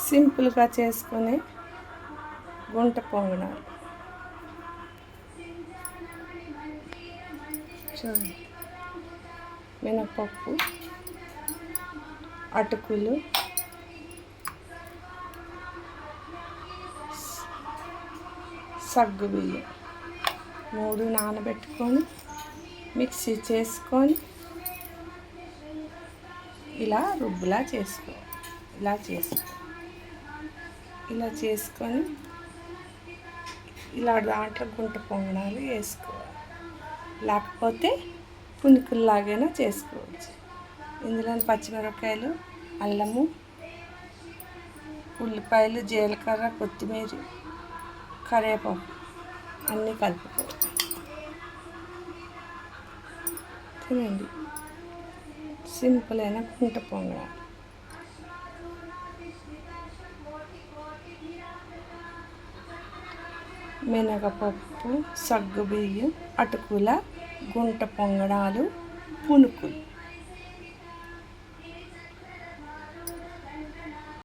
సింపుల్గా చేసుకునే గుంట పొంగనాలు చూడండి. మినపప్పు, అటుకులు, సగ్గుబియ్యం 3 నానబెట్టుకొని మిక్సీ చేసుకొని ఇలా రుబ్బులా చేసుకోవాలి. ఇలా చేసుకొని ఇలా దాంట్లో గుంట పొంగనాలు వేసుకోవాలి. లేకపోతే పునుకుల్లాగైనా చేసుకోవచ్చు. ఇందులో పచ్చిమిరపకాయలు, అల్లము, ఉల్లిపాయలు, జీలకర్ర, కొత్తిమీర, కరివేపాకు అన్నీ కలుపుకోవాలి. తినండి. సింపుల్ అయిన గుంట పొంగనాలు. మినపప్పు, సగ్గుబియ్యం, అటుకుల గుంట పొంగనాలు, పునుకులు.